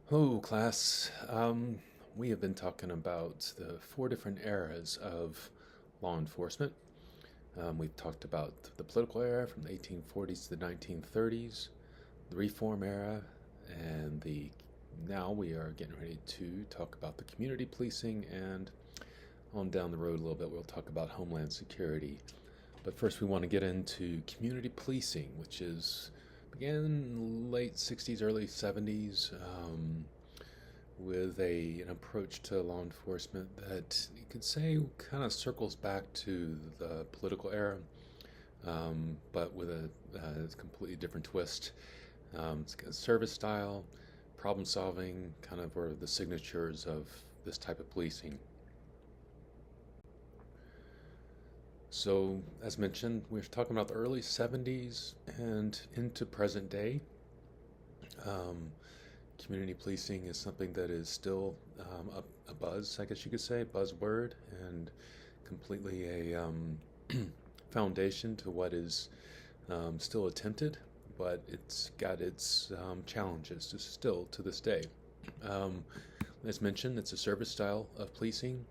Hello, class. We have been talking about the four different eras of law enforcement. We've talked about the political era from the 1840s to the 1930s, the Reform era, and the now we are getting ready to talk about the community policing, and on down the road a little bit we'll talk about Homeland Security. But first, we want to get into community policing, which began in late 60s, early 70s. With an approach to law enforcement that you could say kind of circles back to the political era, but with a completely different twist. It's got service style, problem solving, kind of were the signatures of this type of policing. So, as mentioned, we're talking about the early 70s and into present day. Um, Community policing is something that is still a buzz, I guess you could say, buzzword, and completely a foundation to what is still attempted, but it's got its challenges still to this day. Um, as mentioned, it's a service style of policing,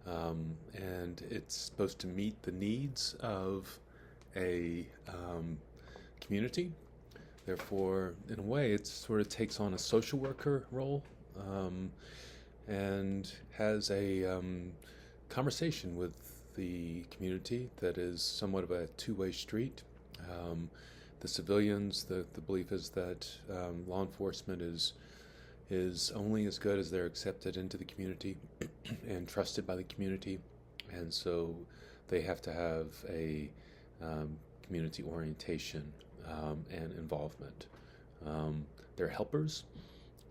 and it's supposed to meet the needs of a community. Therefore, in a way, it sort of takes on a social worker role, um, and has a conversation with the community that is somewhat of a two-way street. Um, the civilians, the belief is that law enforcement is only as good as they're accepted into the community and trusted by the community, and so they have to have a community orientation and involvement. They're helpers.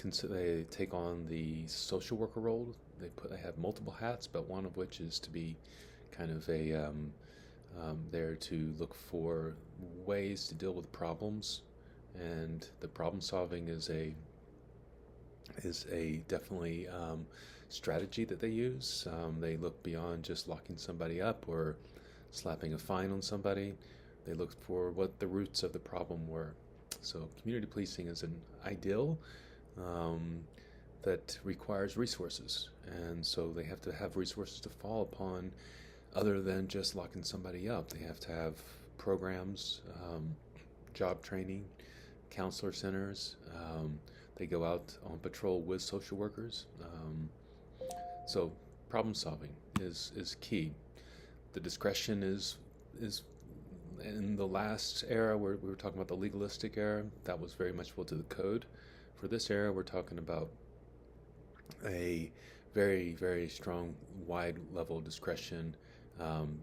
They take on the social worker role. They have multiple hats, but one of which is to be kind of there to look for ways to deal with problems, and the problem solving is a definitely strategy that they use. They look beyond just locking somebody up or slapping a fine on somebody. They look for what the roots of the problem were. So community policing is an ideal um, that requires resources, and so they have to have resources to fall upon other than just locking somebody up. They have to have programs, job training, counselor centers. They go out on patrol with social workers. So problem solving is key. The discretion is in the last era where we were talking about the legalistic era. That was very much built to the code. For this era, we're talking about a very, very strong, wide level discretion,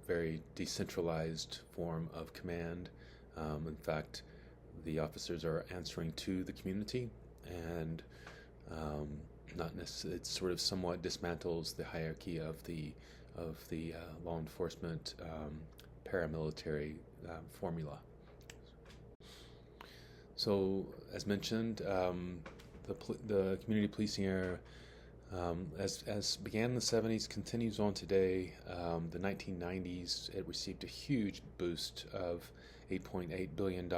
very decentralized form of command. In fact, the officers are answering to the community, and um, not necessarily. It sort of somewhat dismantles the hierarchy of the law enforcement paramilitary formula. So, as mentioned, the community policing era, as began in the 70s, continues on today. The 1990s, it received a huge boost of $8.8 billion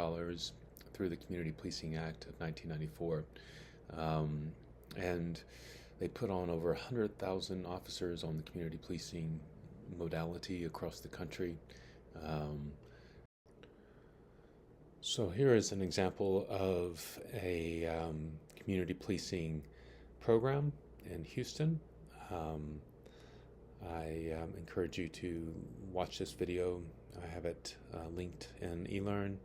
through the Community Policing Act of 1994. And they put on over 100,000 officers on the community policing modality across the country. Um, so here is an example of a community policing program in Houston. Um, I encourage you to watch this video. I have it linked in eLearn.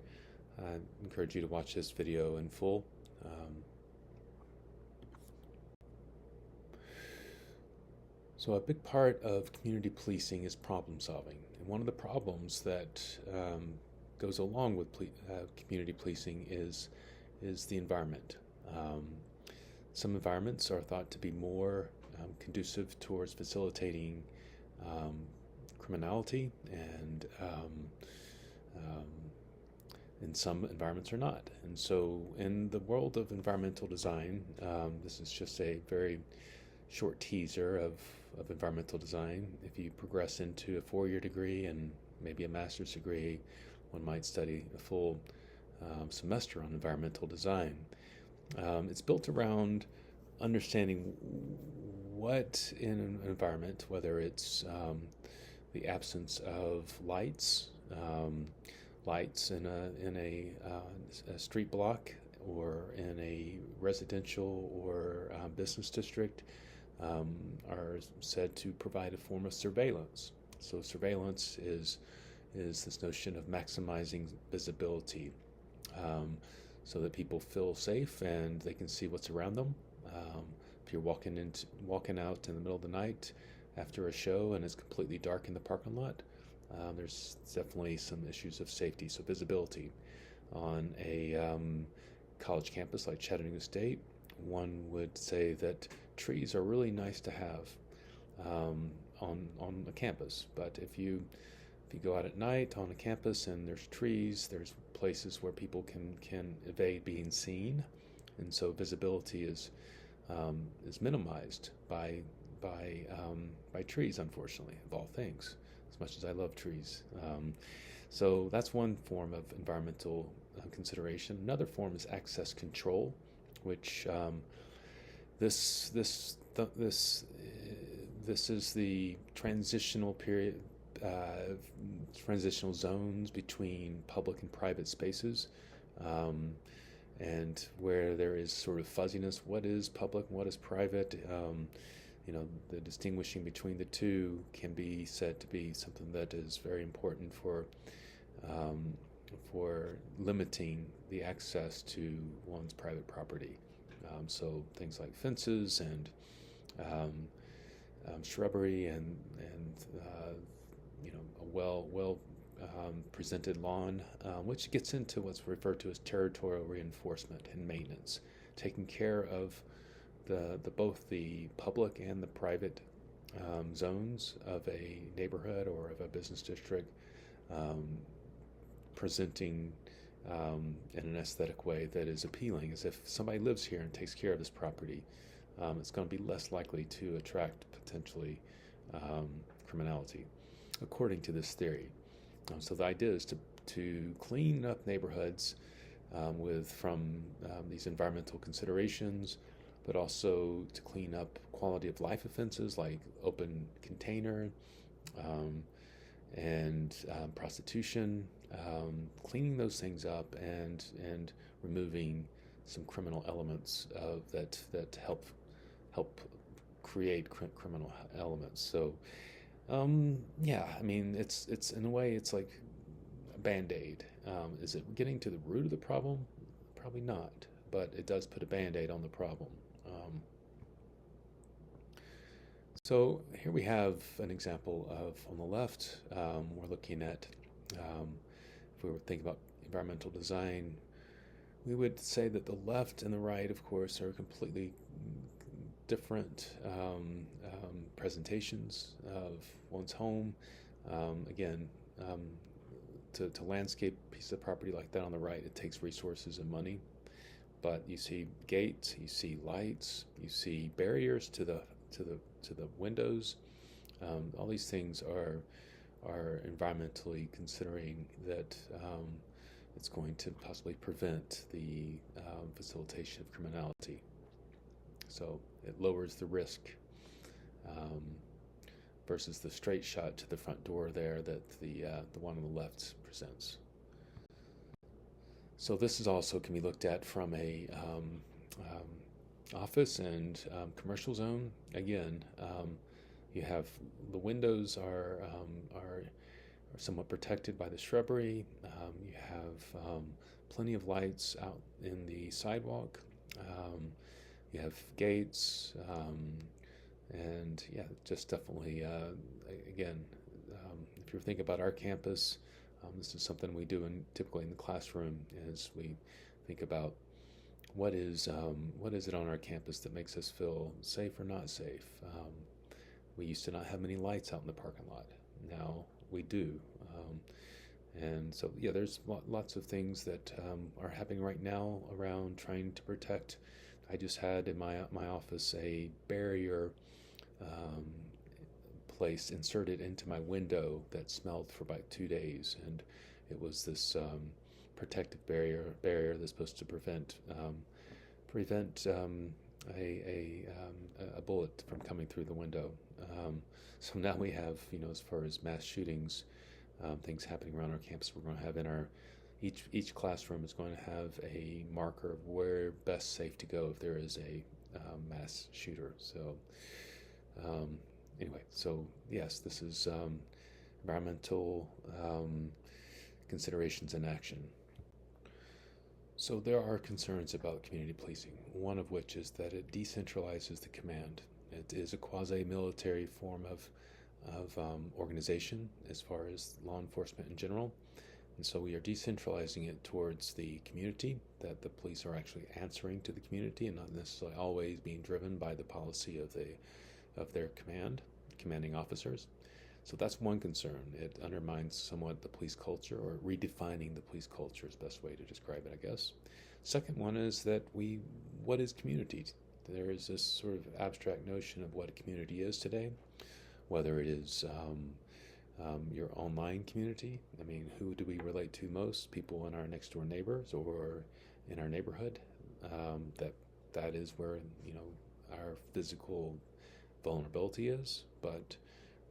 I encourage you to watch this video in full. So a big part of community policing is problem solving. And one of the problems that goes along with community policing is the environment. Um, some environments are thought to be more conducive towards facilitating um, criminality, and some environments are not. And so, in the world of environmental design, this is just a very short teaser of environmental design. If you progress into a 4-year degree and maybe a master's degree, one might study a full semester on environmental design. It's built around understanding what in an environment, whether it's the absence of lights in a street block or in a residential or business district, are said to provide a form of surveillance. So surveillance is this notion of maximizing visibility, so that people feel safe and they can see what's around them. If you're walking out in the middle of the night after a show and it's completely dark in the parking lot, there's definitely some issues of safety. So visibility on a college campus like Chattanooga State, one would say that trees are really nice to have on a campus. But if you go out at night on a campus and there's trees, there's places where people can evade being seen, and so visibility is minimized by trees, unfortunately, of all things. As much as I love trees, so that's one form of environmental consideration. Another form is access control, which this is the transitional period, transitional zones between public and private spaces, and where there is sort of fuzziness. What is public and what is private? The distinguishing between the two can be said to be something that is very important for limiting the access to one's private property. So things like fences and shrubbery and a well presented lawn, which gets into what's referred to as territorial reinforcement and maintenance, taking care of both the public and the private zones of a neighborhood or of a business district, presenting in an aesthetic way that is appealing. As if somebody lives here and takes care of this property, it's going to be less likely to attract potentially criminality, according to this theory. So the idea is to clean up neighborhoods from these environmental considerations, but also to clean up quality of life offenses like open container and prostitution, cleaning those things up and removing some criminal elements that help create criminal elements. So it's in a way it's like a band-aid. Is it getting to the root of the problem? Probably not, but it does put a band-aid on the problem. So here we have an example of, on the left, we're looking at, if we were thinking about environmental design, we would say that the left and the right, of course, are completely different presentations of one's home. Again, to landscape a piece of property like that on the right, it takes resources and money. But you see gates, you see lights, you see barriers to the windows. All these things are environmentally considering that it's going to possibly prevent the facilitation of criminality. So it lowers the risk versus the straight shot to the front door there that the one on the left presents. So this is also can be looked at from a office and commercial zone. Again, you have the windows are somewhat protected by the shrubbery. You have plenty of lights out in the sidewalk. You have gates, and yeah, just definitely, again, if you're thinking about our campus, this is something we do typically in the classroom, is we think about what is it on our campus that makes us feel safe or not safe. We used to not have many lights out in the parking lot. Now we do. And so, yeah, there's lots of things that are happening right now around trying to protect. I just had in my office a barrier place inserted into my window that smelled for about 2 days, and it was this protective barrier that's supposed to prevent a bullet from coming through the window. Um, so now we have, as far as mass shootings, things happening around our campus, we're going to have in our each classroom is going to have a marker of where best safe to go if there is a mass shooter. So um, anyway, so yes, this is environmental considerations in action. So there are concerns about community policing, one of which is that it decentralizes the command. It is a quasi-military form of organization as far as law enforcement in general. And so we are decentralizing it towards the community, that the police are actually answering to the community and not necessarily always being driven by the policy of their commanding officers. So that's one concern. It undermines somewhat the police culture, or redefining the police culture is the best way to describe it, I guess. Second one is that what is community? There is this sort of abstract notion of what a community is today, whether it is your online community. I mean, who do we relate to most? People in our next door neighbors or in our neighborhood. That is where our physical vulnerability is, but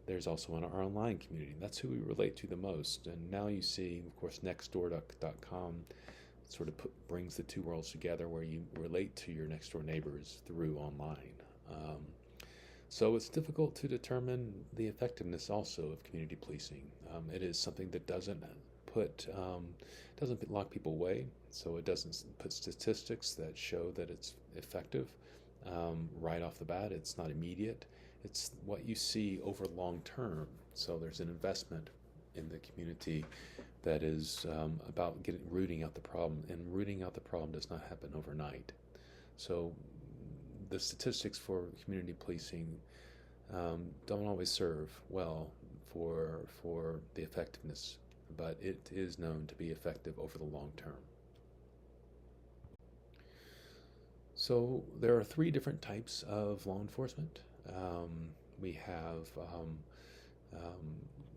there's also in our online community. That's who we relate to the most. And now you see, of course, nextdoor.com sort of brings the two worlds together, where you relate to your next door neighbors through online. So it's difficult to determine the effectiveness also of community policing. It is something that doesn't lock people away, so it doesn't put statistics that show that it's effective right off the bat. It's not immediate. It's what you see over long term. So there's an investment in the community that is about rooting out the problem, and rooting out the problem does not happen overnight. So the statistics for community policing don't always serve well for the effectiveness, but it is known to be effective over the long term. So there are three different types of law enforcement. We have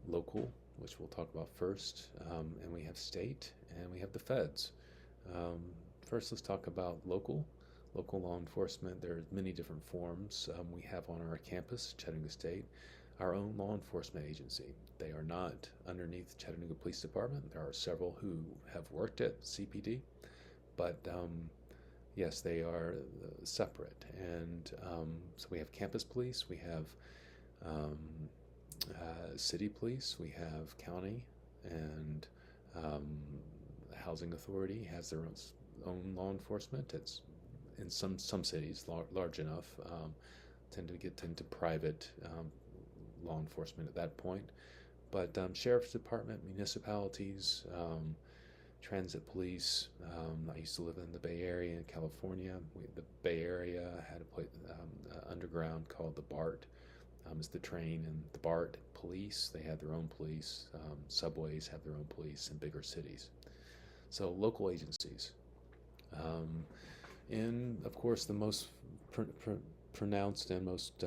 local, which we'll talk about first, and we have state, and we have the feds. First, let's talk about local. Local law enforcement, there are many different forms. We have on our campus, Chattanooga State, our own law enforcement agency. They are not underneath the Chattanooga Police Department. There are several who have worked at CPD, but yes, they are separate. And so we have campus police, we have city police, we have county, and the housing authority has their own law enforcement. It's in some cities large enough, tend to get into private law enforcement at that point. But sheriff's department, municipalities, transit police. I used to live in the Bay Area in California. The Bay Area had a place underground called the BART. It's the train, and the BART police, they had their own police. Subways have their own police in bigger cities. So local agencies. And of course, the most pronounced and most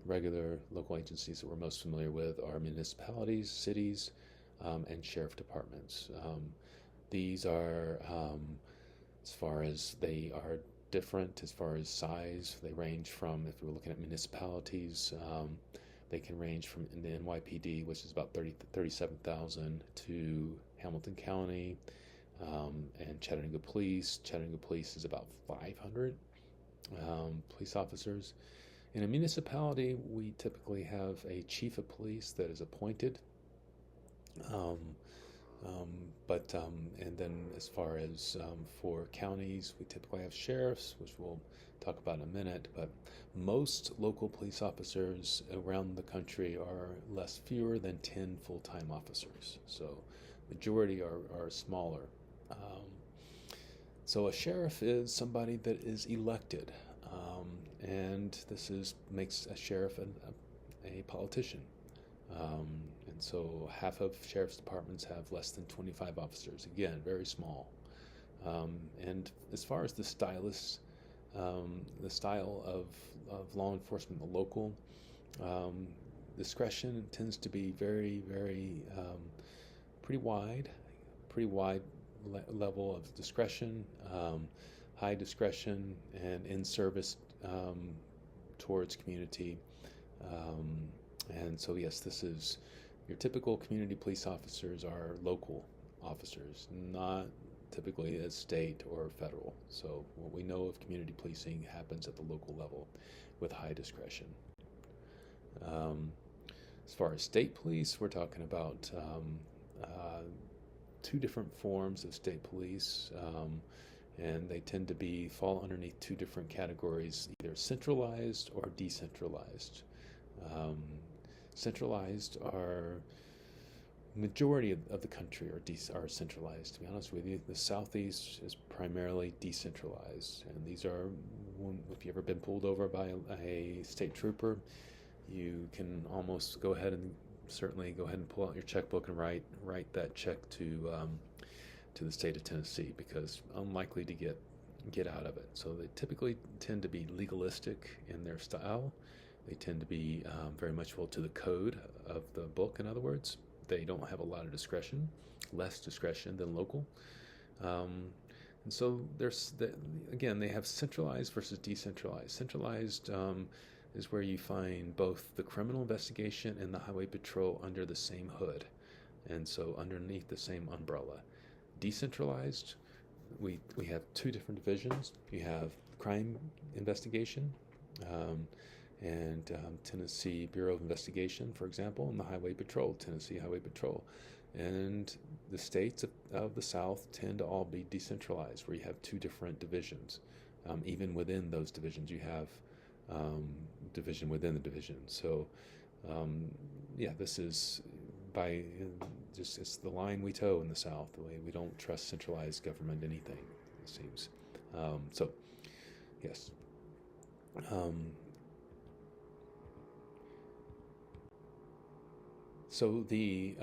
regular local agencies that we're most familiar with are municipalities, cities, and sheriff departments. These are, as far as they are different, as far as size, they range from, if we're looking at municipalities, they can range from in the NYPD, which is about 37,000, to Hamilton County, and Chattanooga Police. Chattanooga Police is about 500 police officers. In a municipality, we typically have a chief of police that is appointed. And then as far as for counties, we typically have sheriffs, which we'll talk about in a minute. But most local police officers around the country are fewer than 10 full-time officers. So majority are smaller. So a sheriff is somebody that is elected, and makes a sheriff a politician. And so half of sheriff's departments have less than 25 officers. Again, very small. And as far as the style of law enforcement, the local, discretion tends to be very, very pretty wide level of discretion, high discretion, and in-service towards community. And so, yes, this is your typical community police officers are local officers, not typically as state or federal. So what we know of community policing happens at the local level with high discretion. Um, as far as state police, we're talking about two different forms of state police, and they tend to fall underneath two different categories, either centralized or decentralized. Um, Centralized are majority of the country are centralized. To be honest with you, the Southeast is primarily decentralized, and these are, if you've ever been pulled over by a state trooper, you can almost certainly go ahead and pull out your checkbook and write that check to the state of Tennessee, because unlikely to get out of it. So they typically tend to be legalistic in their style. They tend to be very much to the code of the book. In other words, they don't have a lot of discretion, less discretion than local. And so again, they have centralized versus decentralized. Centralized is where you find both the criminal investigation and the highway patrol under the same hood, and so underneath the same umbrella. Decentralized, we have two different divisions. You have crime investigation, and Tennessee Bureau of Investigation, for example, and the Highway Patrol, Tennessee Highway Patrol. And the states of the South tend to all be decentralized, where you have two different divisions. Even within those divisions, you have division within the division. So, this is it's the line we toe in the South. The way we don't trust centralized government anything, it seems. Yes. So the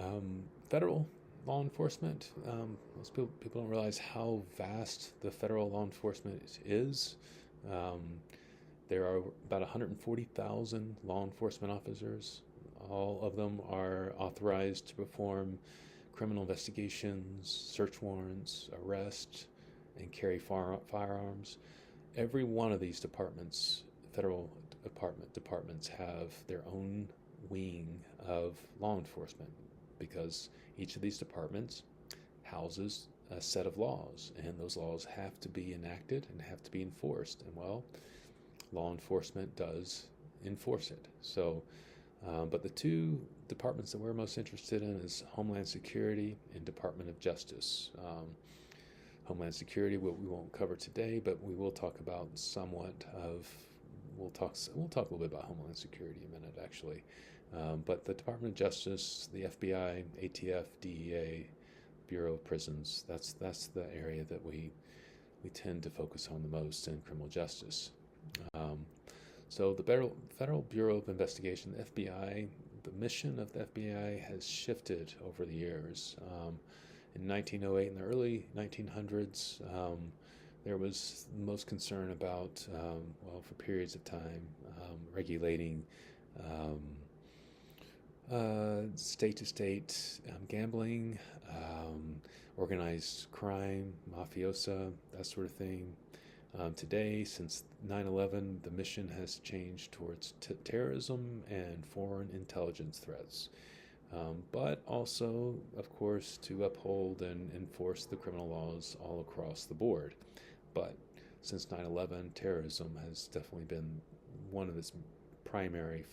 federal law enforcement, most people don't realize how vast the federal law enforcement is. There are about 140,000 law enforcement officers. All of them are authorized to perform criminal investigations, search warrants, arrest, and carry firearms. Every one of these federal departments have their own wing of law enforcement, because each of these departments houses a set of laws, and those laws have to be enacted and have to be enforced. And law enforcement does enforce it. So, but the two departments that we're most interested in is Homeland Security and Department of Justice. Homeland Security, we won't cover today, but we will talk about we'll talk a little bit about Homeland Security in a minute, actually. But the Department of Justice, the FBI, ATF, DEA, Bureau of Prisons, that's the area that we tend to focus on the most in criminal justice. So the Federal Bureau of Investigation, the FBI, the mission of the FBI has shifted over the years. In 1908, in the early 1900s, there was most concern about, for periods of time, regulating state-to-state gambling, organized crime, mafiosa, that sort of thing. Today, since 9/11, the mission has changed towards terrorism and foreign intelligence threats, but also, of course, to uphold and enforce the criminal laws all across the board. But since 9/11, terrorism has definitely been one of its primary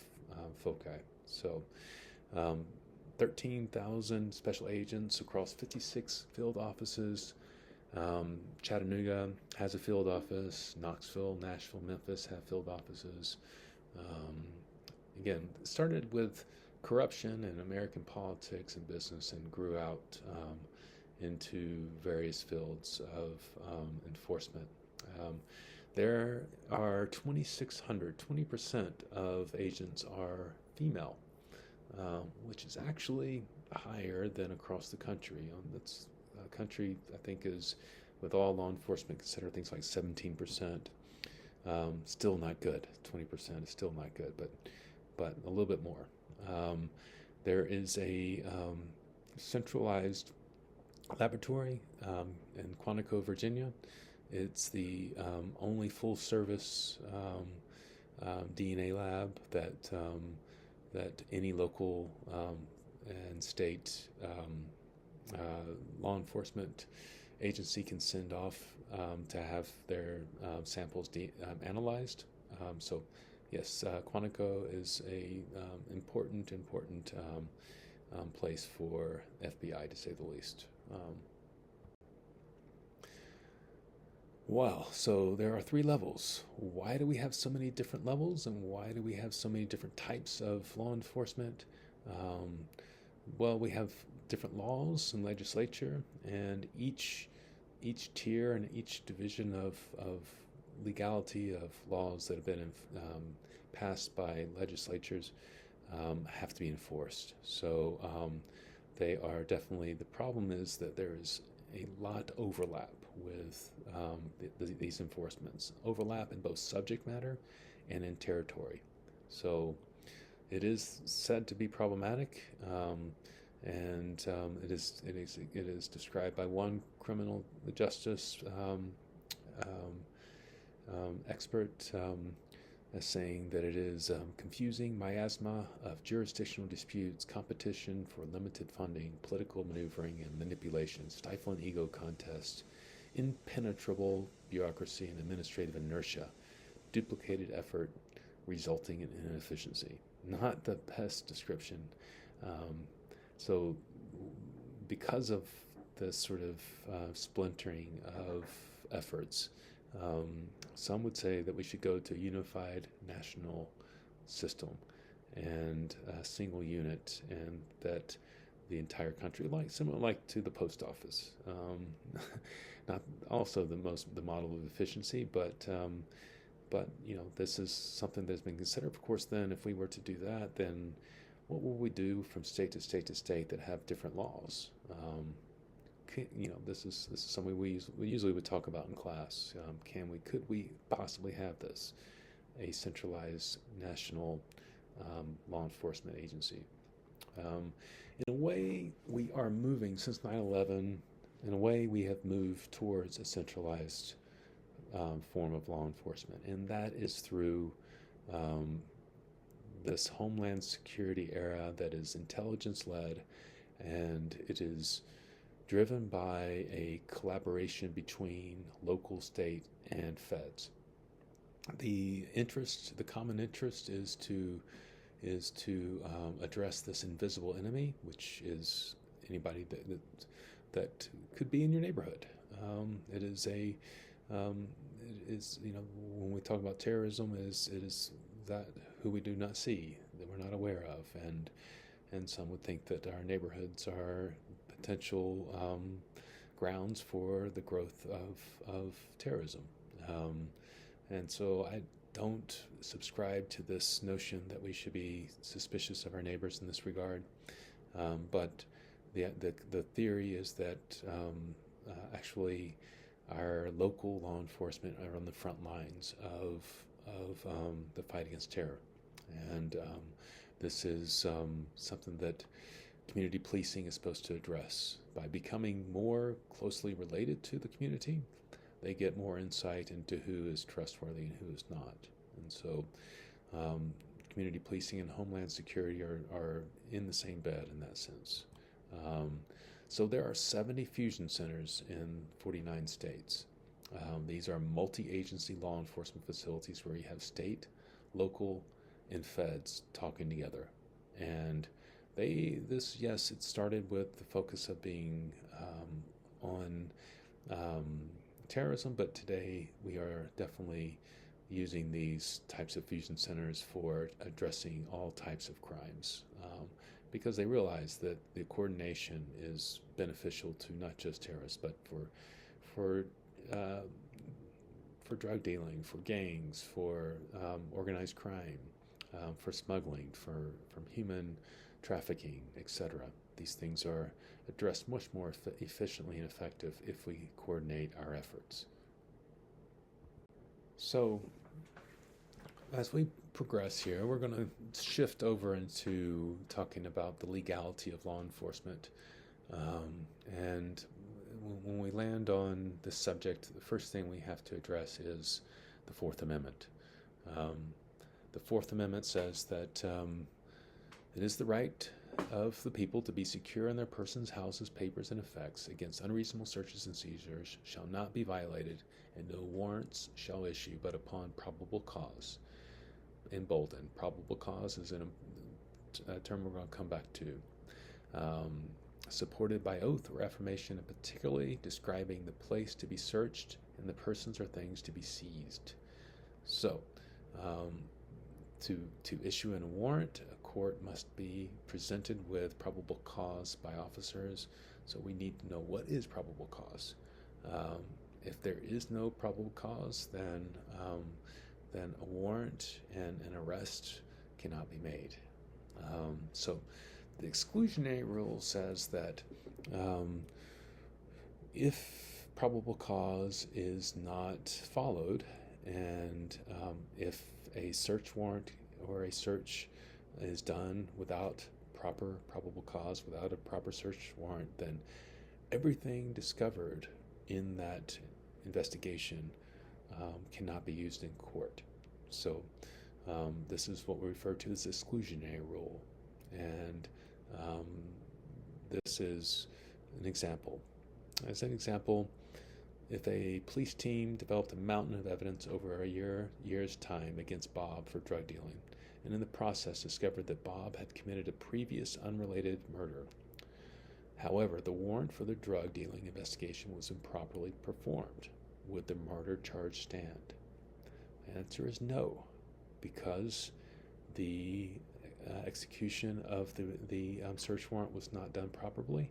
foci. So 13,000 special agents across 56 field offices. Chattanooga has a field office. Knoxville, Nashville, Memphis have field offices. Again, it started with corruption in American politics and business, and grew out into various fields of enforcement. There are 2,600, 20% of agents are female, which is actually higher than across the country. That's country, I think, is, with all law enforcement, consider things like 17%. Still not good. 20% is still not good, but a little bit more. There is a centralized laboratory in Quantico, Virginia. It's the only full-service DNA lab that any local and state law enforcement agency can send off to have their samples analyzed. So, yes, Quantico is a important place for FBI, to say the least. Wow, so there are 3 levels. Why do we have so many different levels, and why do we have so many different types of law enforcement? Um, well, we have different laws and legislature, and each tier and each division of legality of laws that have been passed by legislatures have to be enforced. So they are definitely, the problem is that there is a lot overlap with these enforcements, overlap in both subject matter and in territory. So it is said to be problematic, and it is described by one criminal justice expert as saying that it is confusing miasma of jurisdictional disputes, competition for limited funding, political maneuvering and manipulation, stifling ego contest, impenetrable bureaucracy and administrative inertia, duplicated effort resulting in inefficiency. Not the best description. Um, so, because of this sort of splintering of efforts, um, some would say that we should go to a unified national system and a single unit, and that the entire country, like similar like to the post office, not also the model of efficiency, but this is something that's been considered. Of course, then if we were to do that, then what will we do from state to state to state that have different laws? This is something we usually would talk about in class. Could we possibly have this, a centralized national law enforcement agency? In a way, we are moving since 9/11. In a way, we have moved towards a centralized form of law enforcement, and that is through um, this Homeland Security era that is intelligence led, and it is driven by a collaboration between local, state, and feds. The common interest is to address this invisible enemy, which is anybody that could be in your neighborhood. It is a it is when we talk about terrorism, it is that who we do not see, that we're not aware of, and some would think that our neighborhoods are potential grounds for the growth of terrorism. And so I don't subscribe to this notion that we should be suspicious of our neighbors in this regard. But the theory is that actually our local law enforcement are on the front lines of the fight against terror, and this is something that community policing is supposed to address. By becoming more closely related to the community, they get more insight into who is trustworthy and who is not. And so community policing and Homeland Security are in the same bed in that sense. So there are 70 fusion centers in 49 states. These are multi-agency law enforcement facilities where you have state, local, and feds talking together. And it started with the focus of being on terrorism, but today we are definitely using these types of fusion centers for addressing all types of crimes, because they realize that the coordination is beneficial to not just terrorists, but for drug dealing, for gangs, for organized crime, for smuggling, from human trafficking, etc. These things are addressed much more efficiently and effective if we coordinate our efforts. So, as we progress here, we're going to shift over into talking about the legality of law enforcement. And when we land on this subject, the first thing we have to address is the Fourth Amendment. Um, The Fourth Amendment says that it is the right of the people to be secure in their persons, houses, papers, and effects against unreasonable searches and seizures shall not be violated, and no warrants shall issue but upon probable cause. Emboldened. Probable cause is a term we're going to come back to. Supported by oath or affirmation, and particularly describing the place to be searched and the persons or things to be seized. So, to issue a warrant, a court must be presented with probable cause by officers. So we need to know what is probable cause. If there is no probable cause, then a warrant and an arrest cannot be made. So the exclusionary rule says that if probable cause is not followed, and if a search warrant or a search is done without proper probable cause, without a proper search warrant, then everything discovered in that investigation cannot be used in court. So this is what we refer to as the exclusionary rule. And this is an example. As an example, if a police team developed a mountain of evidence over a year's time against Bob for drug dealing, and in the process discovered that Bob had committed a previous unrelated murder. However, the warrant for the drug dealing investigation was improperly performed. Would the murder charge stand? The answer is no, because the execution of the search warrant was not done properly.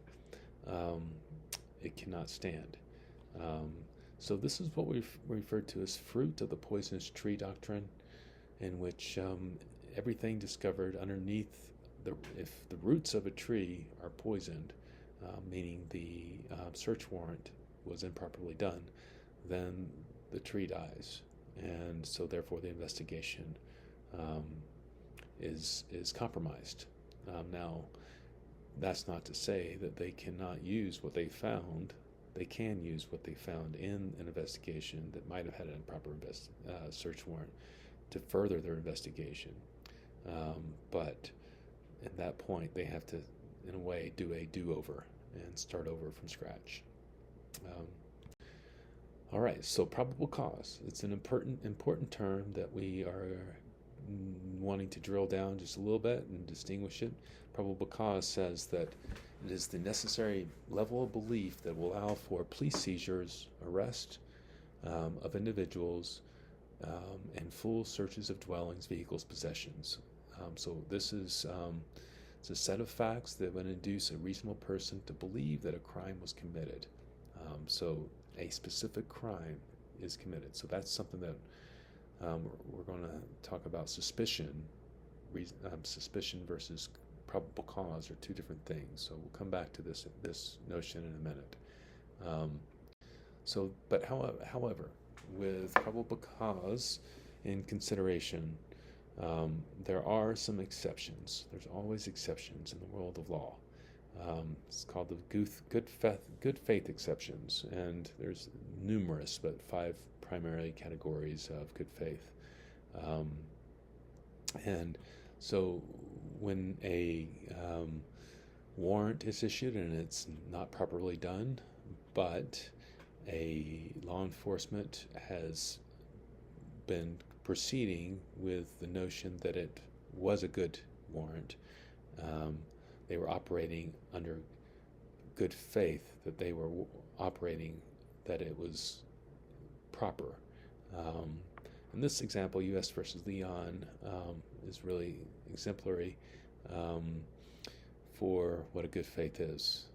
It cannot stand. So this is what we've referred to as fruit of the poisonous tree doctrine, in which everything discovered underneath if the roots of a tree are poisoned, meaning the search warrant was improperly done, then the tree dies, and so therefore the investigation is compromised. Now, that's not to say that they cannot use what they found. They can use what they found in an investigation that might have had an improper search warrant to further their investigation. But at that point, they have to, in a way, do a do-over and start over from scratch. All right, so probable cause. It's an important term that we are wanting to drill down just a little bit and distinguish it. Probable cause says that it is the necessary level of belief that will allow for police seizures, arrest of individuals, and full searches of dwellings, vehicles, possessions. So this is it's a set of facts that would induce a reasonable person to believe that a crime was committed. So a specific crime is committed. So that's something that we're going to talk about. Suspicion versus probable cause are two different things. So we'll come back to this notion in a minute. But however, with probable cause in consideration, there are some exceptions. There's always exceptions in the world of law. It's called the good faith exceptions, and there's numerous, but 5 primary categories of good faith. And so when a warrant is issued and it's not properly done, but a law enforcement has been proceeding with the notion that it was a good warrant, they were operating under good faith, that they were operating, that it was proper. In this example, U.S. versus Leon is really exemplary for what a good faith is.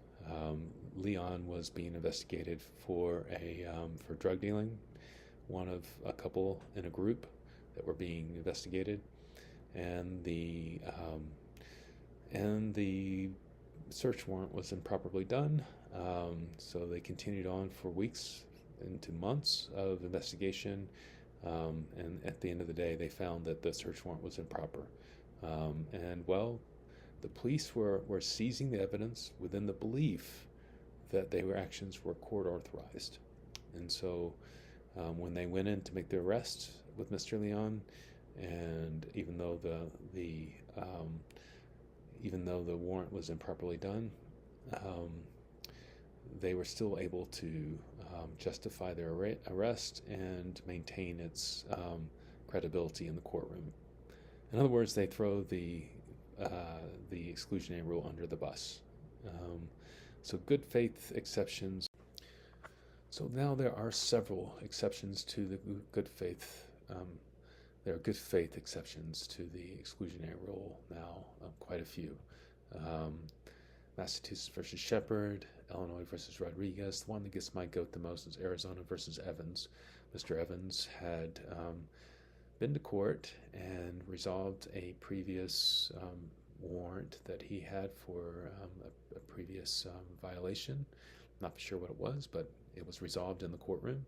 Leon was being investigated for drug dealing, one of a couple in a group that were being investigated, and the search warrant was improperly done. So they continued on for weeks into months of investigation, and at the end of the day, they found that the search warrant was improper. The police were seizing the evidence within the belief that their actions were court authorized. And so when they went in to make the arrest with Mr. Leon, and even though the warrant was improperly done, um, they were still able to justify their arrest and maintain its credibility in the courtroom. In other words, they throw the exclusionary rule under the bus. So good faith exceptions. So now there are several exceptions to the good faith. There are good faith exceptions to the exclusionary rule now, quite a few. Massachusetts versus Shepard, Illinois versus Rodriguez. The one that gets my goat the most is Arizona versus Evans. Mr. Evans had been to court and resolved a previous warrant that he had for a previous violation. Not sure what it was, but it was resolved in the courtroom.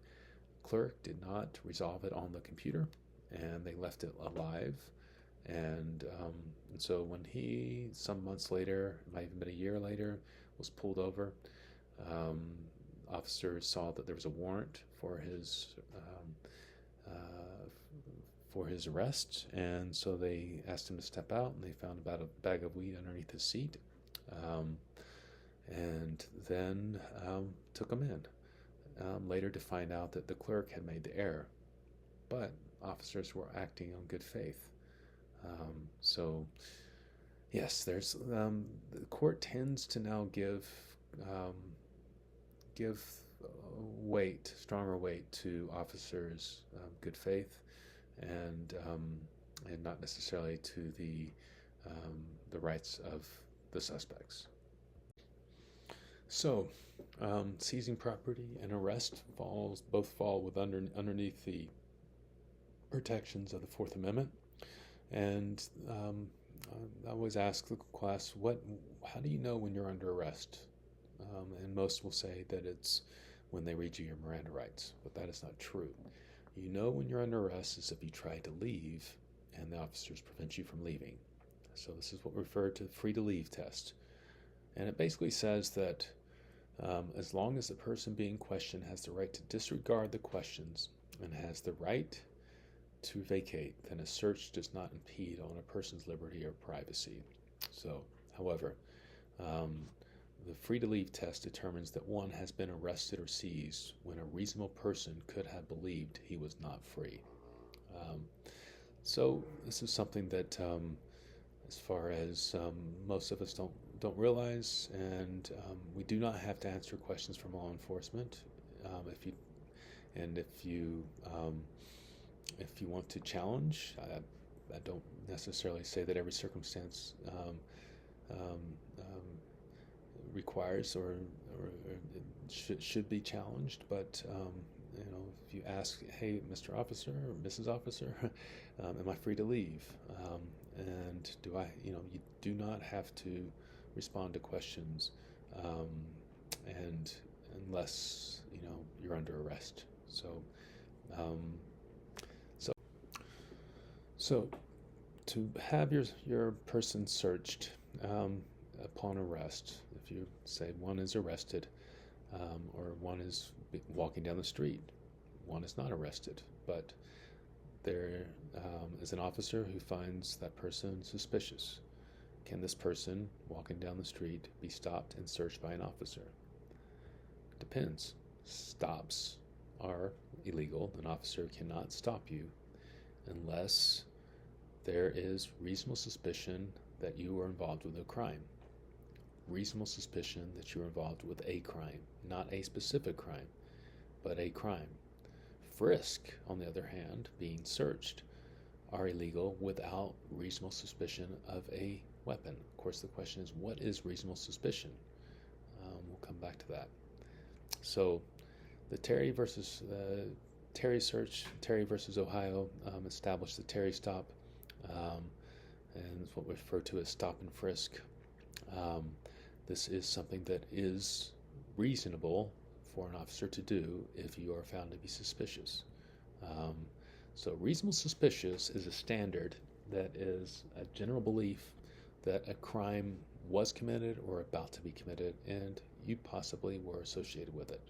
Clerk did not resolve it on the computer, and they left it alive. And so when he, some months later, it might have even been a year later, was pulled over, officers saw that there was a warrant for his arrest, and so they asked him to step out, and they found about a bag of weed underneath his seat, and then took him in. Later to find out that the clerk had made the error, but officers were acting on good faith. So yes, there's the court tends to now give stronger weight to officers' good faith, and not necessarily to the rights of the suspects. So, seizing property and arrest both fall underneath the protections of the Fourth Amendment. And I always ask the class, how do you know when you're under arrest? And most will say that it's when they read you your Miranda rights, but that is not true. You know when you're under arrest is if you try to leave and the officers prevent you from leaving. So this is what we refer to the free to leave test. And it basically says that as long as the person being questioned has the right to disregard the questions and has the right to vacate, then a search does not impede on a person's liberty or privacy. So, however, the free to leave test determines that one has been arrested or seized when a reasonable person could have believed he was not free. So this is something that, as far as most of us don't realize, and we do not have to answer questions from law enforcement. If you want to challenge, I don't necessarily say that every circumstance requires or should be challenged, but if you ask, hey, Mr. Officer or Mrs. Officer, am I free to leave? And do I, you do not have to respond to questions, and unless you're under arrest. So to have your person searched upon arrest, if you say one is arrested, or one is walking down the street, one is not arrested, but there is an officer who finds that person suspicious. Can this person walking down the street be stopped and searched by an officer? Depends. Stops are illegal. An officer cannot stop you unless there is reasonable suspicion that you are involved with a crime. Reasonable suspicion that you're involved with a crime, not a specific crime, but a crime. Frisk, on the other hand, being searched, are illegal without reasonable suspicion of a weapon. Of course, the question is, what is reasonable suspicion? We'll come back to that. So, the Terry versus Ohio established the Terry stop, and it's what we refer to as stop and frisk. This is something that is reasonable for an officer to do if you are found to be suspicious. So reasonable suspicious is a standard that is a general belief that a crime was committed or about to be committed, and you possibly were associated with it.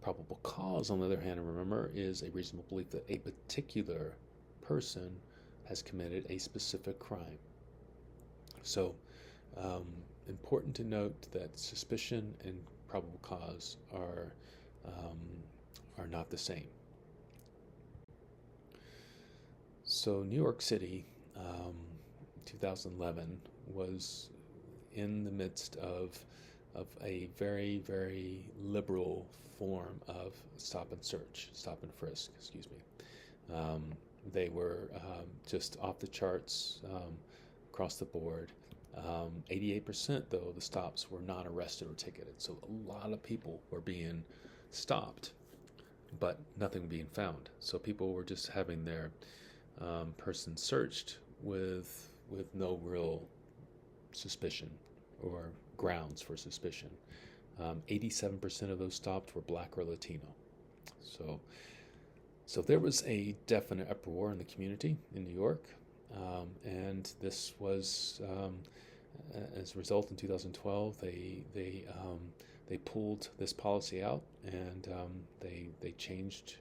Probable cause, on the other hand, remember, is a reasonable belief that a particular person has committed a specific crime. So, um, important to note that suspicion and probable cause are not the same. So, New York City, 2011, was in the midst of a very, very liberal form of stop and frisk, excuse me. They were just off the charts across the board. 88% though of the stops were not arrested or ticketed. So a lot of people were being stopped, but nothing being found. So people were just having their person searched with no real suspicion or grounds for suspicion. 87% of those stopped were black or Latino. So there was a definite uproar in the community in New York, and this was as a result in 2012 they pulled this policy out, and they changed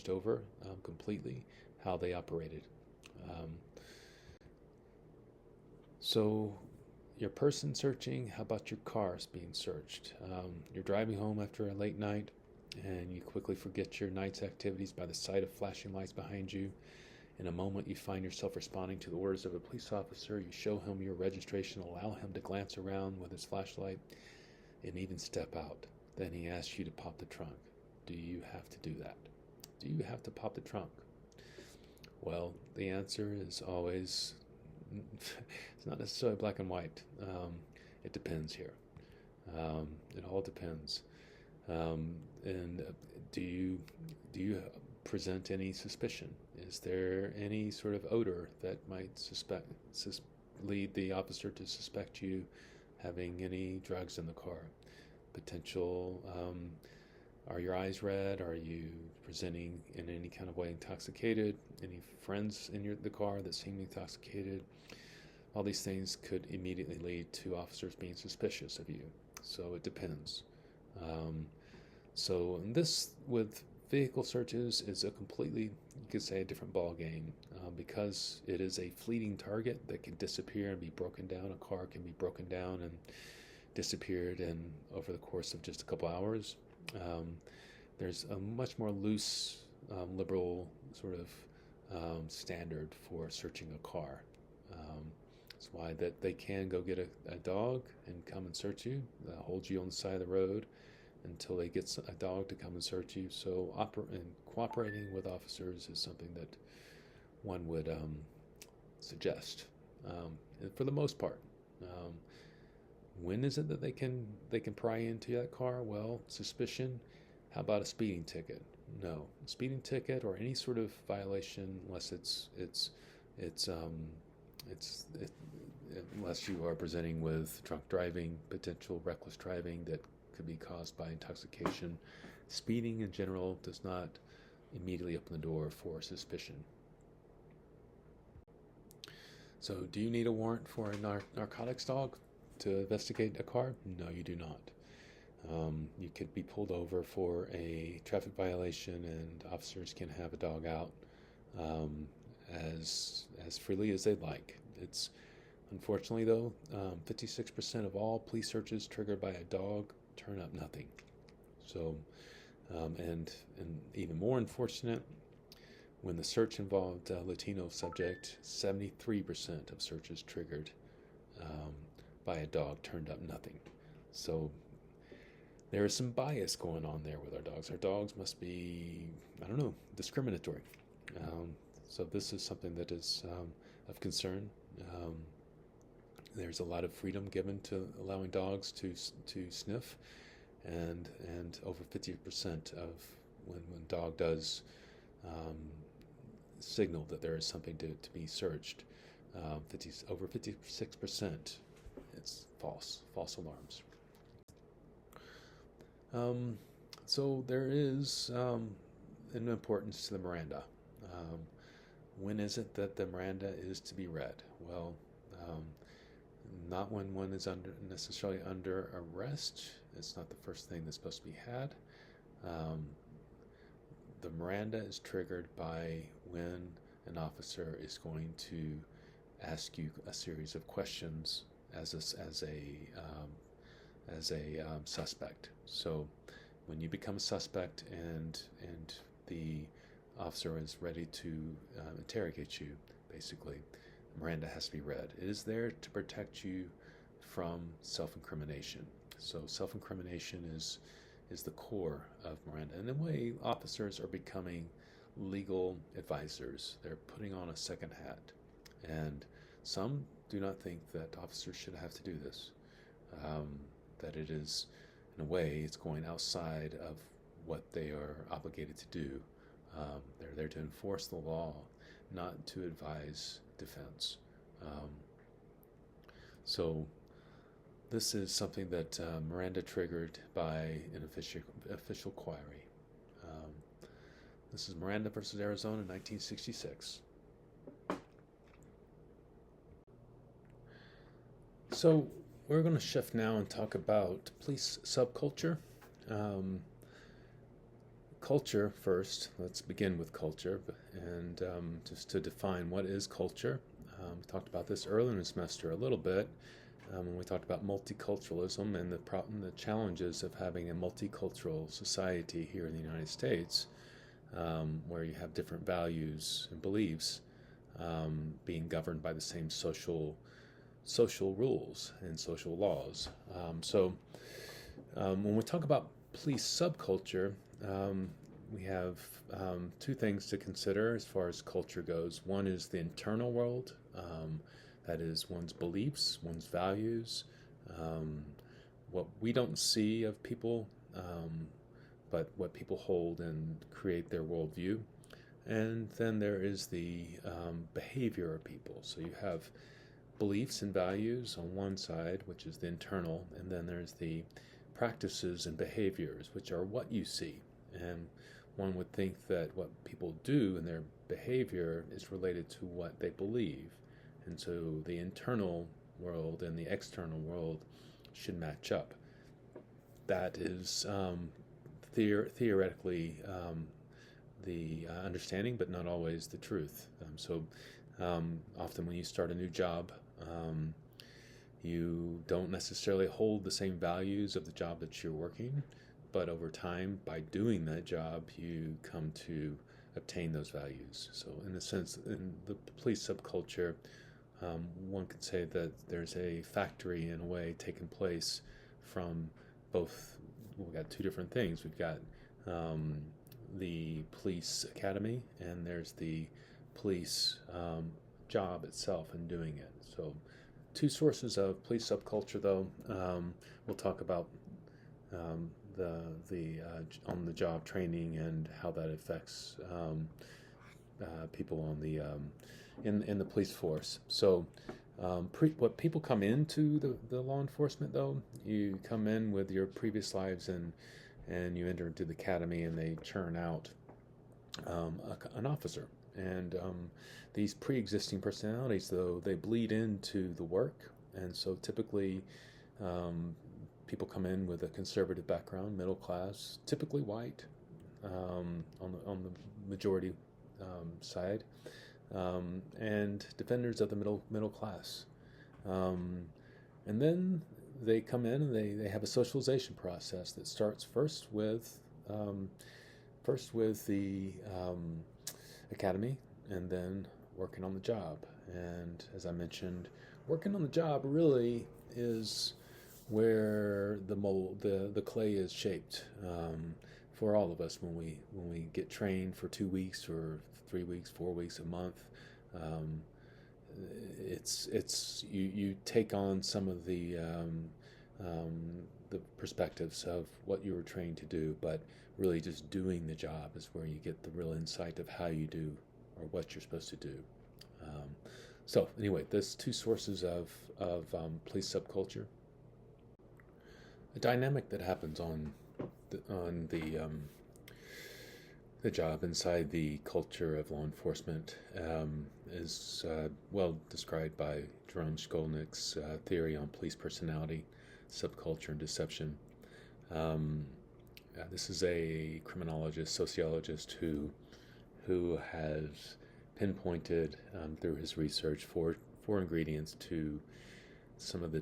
over completely how they operated. So your person searching, how about your cars being searched? You're driving home after a late night and you quickly forget your night's activities by the sight of flashing lights behind you. In a moment, you find yourself responding to the orders of a police officer. You show him your registration, allow him to glance around with his flashlight, and even step out. Then he asks you to pop the trunk. Do you have to do that? Do you have to pop the trunk? Well, the answer is always, it's not necessarily black and white. It depends here. It all depends. And do you present any suspicion? Is there any sort of odor that might lead the officer to suspect you having any drugs in the car? Potential, are your eyes red? Are you presenting in any kind of way intoxicated? Any friends in the car that seem intoxicated? All these things could immediately lead to officers being suspicious of you. So it depends. So this, with vehicle searches, is a completely, you could say, a different ball game, because it is a fleeting target that can disappear and be broken down. A car can be broken down and disappeared and over the course of just a couple hours. There's a much more loose, liberal sort of standard for searching a car. That's why that they can go get a dog and come and search you, hold you on the side of the road until they get a dog to come and search you. So cooperating with officers is something that one would suggest, for the most part. When is it that they can pry into that car? Well, suspicion. How about a speeding ticket? No, a speeding ticket or any sort of violation, unless unless you are presenting with drunk driving, potential reckless driving that could be caused by intoxication. Speeding in general does not immediately open the door for suspicion. So, do you need a warrant for a narcotics dog to investigate a car? No, you do not. You could be pulled over for a traffic violation, and officers can have a dog out as freely as they'd like. It's unfortunately though, 56% of all police searches triggered by a dog turn up nothing. So, and even more unfortunate, when the search involved a Latino subject, 73% of searches triggered by a dog turned up nothing. So there is some bias going on there with our dogs. Our dogs must be, discriminatory. So this is something that is of concern. There's a lot of freedom given to allowing dogs to sniff, and over 50% of when dog does signal that there is something to be searched, over 56%, it's false alarms. So there is an importance to the Miranda. When is it that the Miranda is to be read? Well, not when one is necessarily under arrest. It's not the first thing that's supposed to be had. Um, the Miranda is triggered by when an officer is going to ask you a series of questions as a suspect. So when you become a suspect and the officer is ready to interrogate you, basically, Miranda has to be read. It is there to protect you from self-incrimination. So self-incrimination is the core of Miranda. And in a way, officers are becoming legal advisors. They're putting on a second hat. And some do not think that officers should have to do this. That it is, in a way, it's going outside of what they are obligated to do. They're there to enforce the law, not to advise defense. Um, so this is something that Miranda triggered by an official query. Um, this is Miranda versus Arizona, 1966. So we're going to shift now and talk about police subculture. Culture first. Let's begin with culture, and just to define what is culture. We talked about this earlier in the semester a little bit when we talked about multiculturalism and the challenges of having a multicultural society here in the United States, where you have different values and beliefs being governed by the same social rules and social laws. When we talk about police subculture, we have two things to consider as far as culture goes. One is the internal world, that is one's beliefs, one's values, what we don't see of people, but what people hold and create their worldview. And then there is the behavior of people. So you have beliefs and values on one side, which is the internal, and then there's the practices and behaviors, which are what you see. And one would think that what people do in their behavior is related to what they believe. And so the internal world and the external world should match up. That is theoretically the understanding, but not always the truth. Often when you start a new job, you don't necessarily hold the same values of the job that you're working, but over time, by doing that job, you come to obtain those values. So in a sense, in the police subculture, one could say that there's a factory, in a way, taking place from both. We've got two different things. We've got the police academy, and there's the police job itself and doing it. So two sources of police subculture, though. We'll talk about the on-the-job training and how that affects people on the in the police force. So what people come into the law enforcement, though, you come in with your previous lives and you enter into the academy, and they churn out an officer. And these pre-existing personalities, though, they bleed into the work. And so typically people come in with a conservative background, middle class, typically white, on the majority side, and defenders of the middle class. And then they come in and they have a socialization process that starts first with the academy, and then working on the job. And as I mentioned, working on the job really is where the clay is shaped for all of us when we get trained for 2 weeks or 3 weeks, 4 weeks, a month. You take on some of the perspectives of what you were trained to do, but really just doing the job is where you get the real insight of how you do or what you're supposed to do. So anyway, there's two sources of police subculture. A dynamic that happens on the job inside the culture of law enforcement is well described by Jerome Skolnick's theory on police personality, subculture, and deception. This is a criminologist, sociologist who has pinpointed through his research four ingredients to some of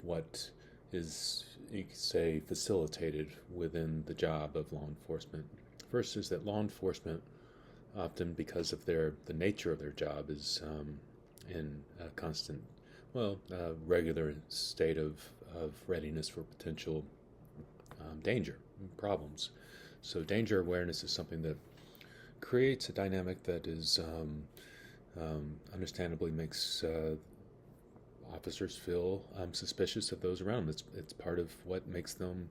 what is, you could say, facilitated within the job of law enforcement. First is that law enforcement, often because of the nature of their job, is in a constant, regular state of readiness for potential danger and problems. So danger awareness is something that creates a dynamic that is understandably makes officers feel suspicious of those around them. It's part of what makes them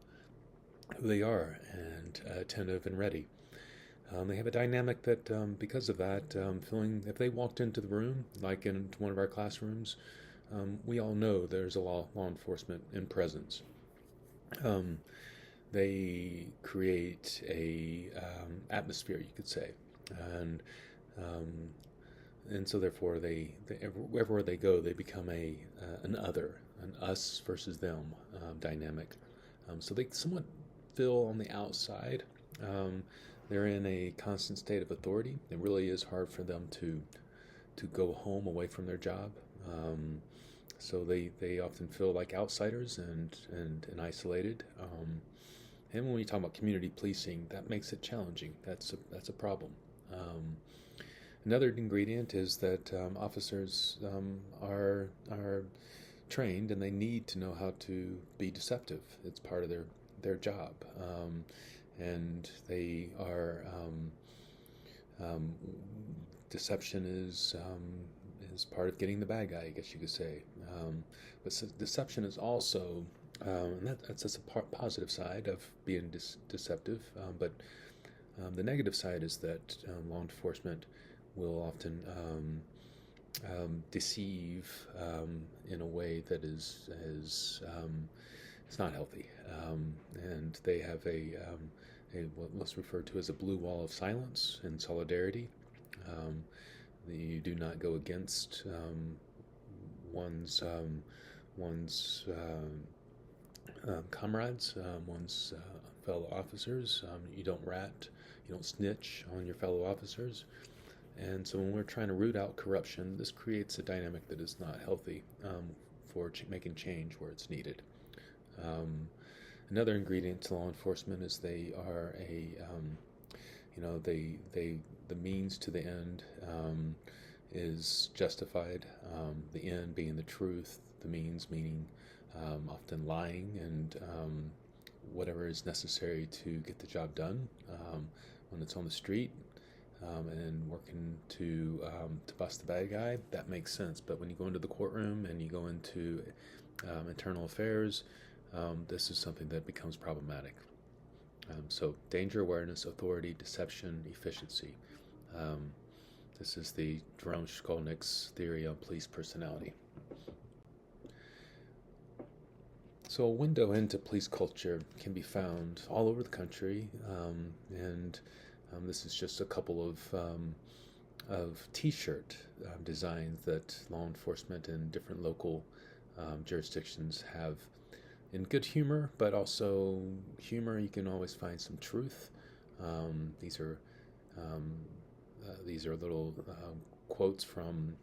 who they are, and attentive and ready. They have a dynamic that, because of that, feeling if they walked into the room, like into one of our classrooms, we all know there's a law enforcement in presence. They create a atmosphere, you could say, and so therefore everywhere they go, they become an other, an us versus them dynamic. So they somewhat feel on the outside. They're in a constant state of authority. It really is hard for them to go home away from their job. So they often feel like outsiders and isolated. And when we talk about community policing, that makes it challenging. That's a problem. Another ingredient is that officers are trained, and they need to know how to be deceptive. It's part of their job, and they are deception is part of getting the bad guy, I guess you could say. But deception is also, and that's a positive side of being deceptive. But the negative side is that law enforcement will often deceive in a way that is it's not healthy, and they have what's referred to as a blue wall of silence and solidarity. You do not go against one's comrades, one's fellow officers. You don't rat, you don't snitch on your fellow officers. And so when we're trying to root out corruption, this creates a dynamic that is not healthy for making change where it's needed. Another ingredient to law enforcement is they are the means to the end is justified. The end being the truth, the means meaning often lying and whatever is necessary to get the job done. When it's on the street and working to bust the bad guy, that makes sense. But when you go into the courtroom and you go into internal affairs, this is something that becomes problematic. So danger awareness, authority, deception, efficiency. This is the Jerome Skolnick's theory on police personality. So a window into police culture can be found all over the country, and this is just a couple of T-shirt designs that law enforcement in different local jurisdictions have, in good humor, but also humor. You can always find some truth. These are little quotes from,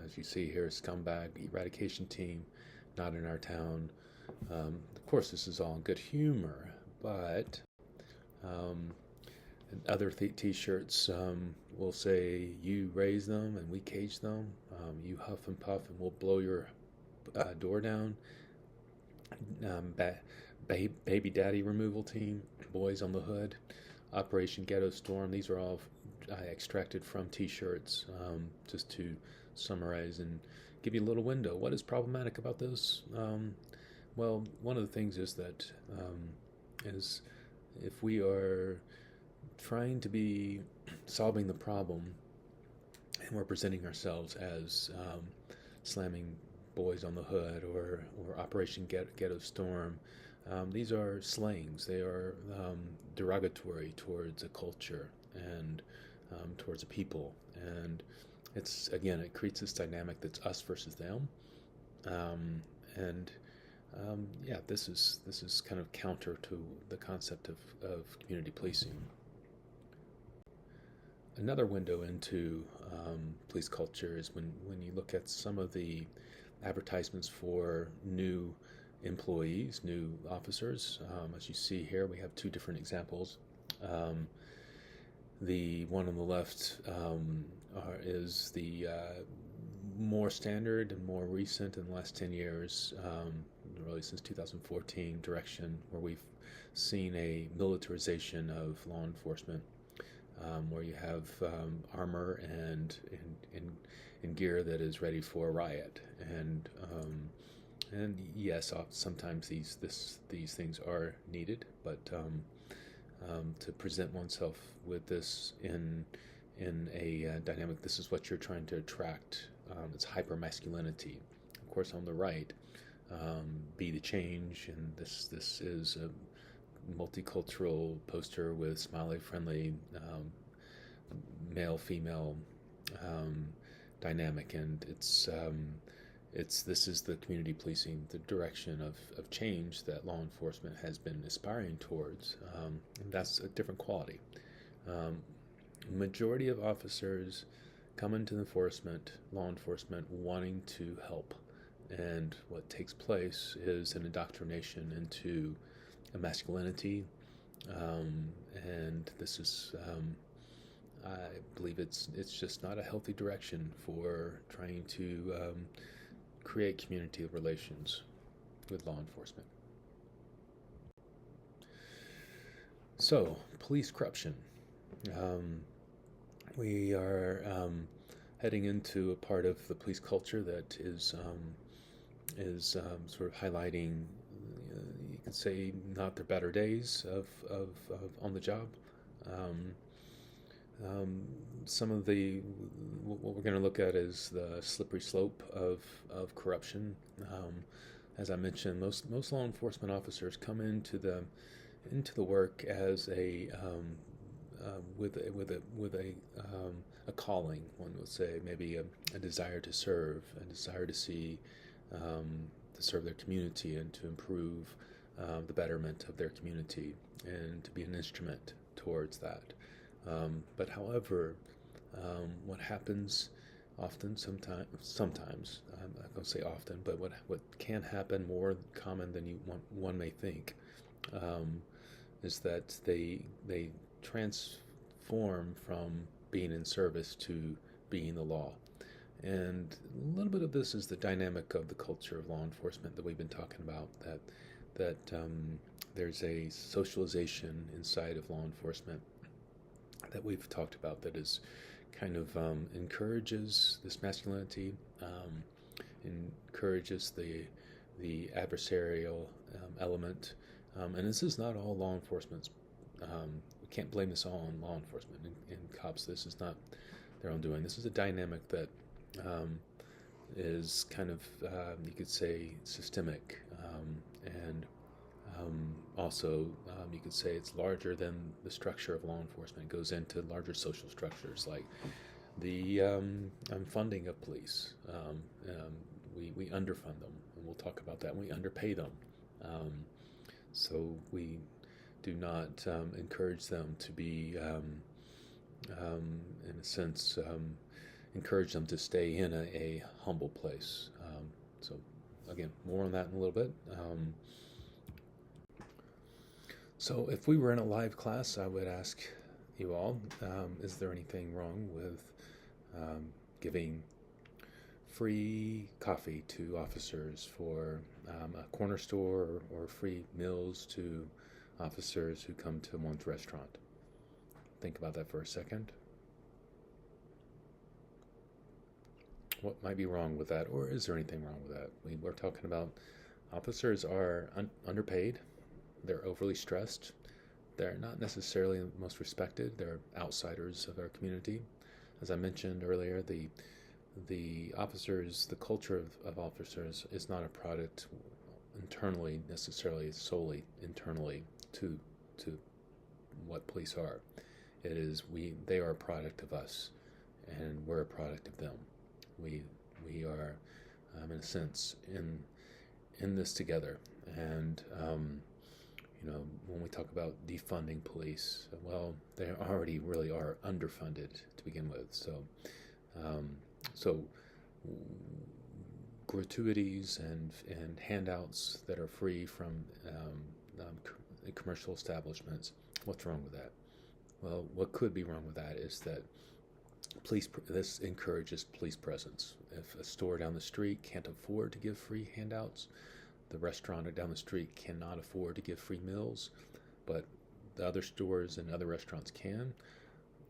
as you see here, Scumbag Eradication Team, Not in Our Town. Of course, this is all in good humor, but other T-shirts will say, "You raise them and we cage them. You huff and puff and we'll blow your door down." Baby Daddy Removal Team, Boys on the Hood, Operation Ghetto Storm. These are all extracted from T-shirts, just to summarize and give you a little window. What is problematic about this? Well, one of the things is that is if we are trying to be solving the problem and we're presenting ourselves as slamming Boys on the Hood or Operation Ghetto Storm, these are slangs. They are derogatory towards a culture and towards a people, and it creates this dynamic that's us versus them, and Yeah, this is kind of counter to the concept of community policing. Another window into police culture is when you look at some of the advertisements for new employees, new officers. As you see here, we have two different examples. Um, the one on the left is the more standard and more recent in the last 10 years, really since 2014, direction where we've seen a militarization of law enforcement, where you have armor and gear that is ready for a riot. And yes, sometimes these things are needed, but to present oneself with this in a dynamic, this is what you're trying to attract. It's hyper masculinity. Of course, on the right, be the change, and this is a multicultural poster with smiley, friendly, male female dynamic, and this is the community policing, the direction of change that law enforcement has been aspiring towards, and that's a different quality. Majority of officers come into law enforcement wanting to help, and what takes place is an indoctrination into a masculinity, and this is, I believe, it's just not a healthy direction for trying to create community relations with law enforcement. So, police corruption. We are heading into a part of the police culture that is sort of highlighting, you could say, not their better days of on the job. Some of what we're going to look at is the slippery slope of corruption. As I mentioned, most law enforcement officers come into the work as with a calling, one would say, maybe a desire to serve, a desire to see to serve their community and to improve the betterment of their community and to be an instrument towards that. But however, what happens often, sometimes, I'm not going to say often, but what can happen more common than one may think, is that they transform from being in service to being the law. And a little bit of this is the dynamic of the culture of law enforcement that we've been talking about, that there's a socialization inside of law enforcement that we've talked about that is kind of encourages this masculinity, encourages the adversarial element, and this is not all law enforcement's. We can't blame this all on law enforcement and cops. This is not their own doing. This is a dynamic that is kind of, you could say, systemic, and also you could say it's larger than the structure of law enforcement. It goes into larger social structures like the funding of police. We underfund them, and we'll talk about that. We underpay them, so we do not encourage them to be, in a sense, encourage them to stay in a humble place. So again, more on that in a little bit. So if we were in a live class, I would ask you all, is there anything wrong with giving free coffee to officers for a corner store, or free meals to officers who come to one's restaurant? Think about that for a second. What might be wrong with that, or is there anything wrong with that? We're talking about officers are underpaid, they're overly stressed, they're not necessarily the most respected, they're outsiders of our community. As I mentioned earlier, the officers, the culture of officers is not a product internally, necessarily solely internally to what police are. It is they are a product of us, and we're a product of them. We are, in a sense, in this together. And when we talk about defunding police, well, they already really are underfunded to begin with. So gratuities and handouts that are free from commercial establishments. What's wrong with that? Well, what could be wrong with that is that this encourages police presence. If a store down the street can't afford to give free handouts, the restaurant down the street cannot afford to give free meals, but the other stores and other restaurants can,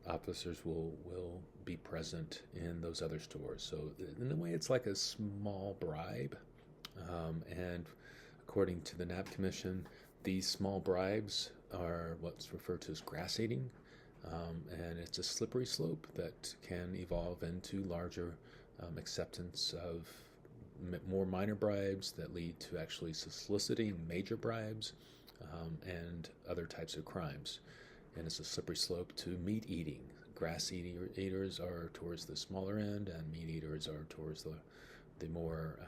officers will be present in those other stores. So in a way, it's like a small bribe. And according to the Knapp Commission, these small bribes are what's referred to as grass eating. And it's a slippery slope that can evolve into larger acceptance of more minor bribes that lead to actually soliciting major bribes and other types of crimes. And it's a slippery slope to meat eating. Grass eaters are towards the smaller end, and meat eaters are towards the more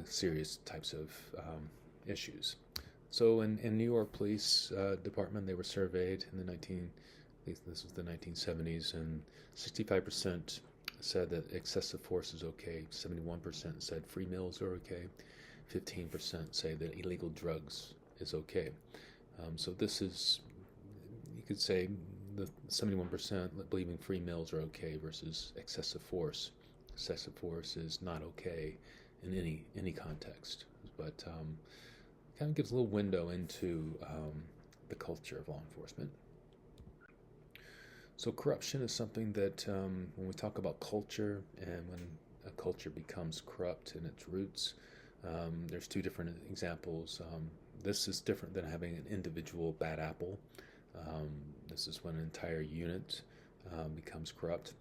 serious types of issues. So in New York Police Department, they were surveyed in this was the 1970s, and 65% said that excessive force is okay, 71% said free meals are okay, 15% say that illegal drugs is okay. So this is, you could say, the 71% believing free meals are okay versus excessive force. Excessive force is not okay in any context, but kind of gives a little window into the culture of law enforcement. So corruption is something that when we talk about culture and when a culture becomes corrupt in its roots, there's two different examples. This is different than having an individual bad apple. This is when an entire unit becomes corrupt.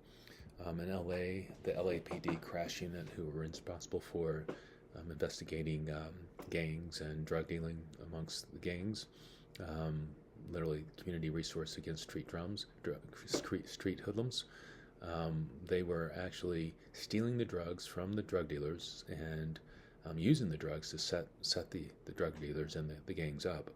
In LA, the LAPD crash unit, who were responsible for investigating gangs and drug dealing amongst the gangs, literally community resource against street hoodlums. They were actually stealing the drugs from the drug dealers and using the drugs to set the drug dealers and the gangs up,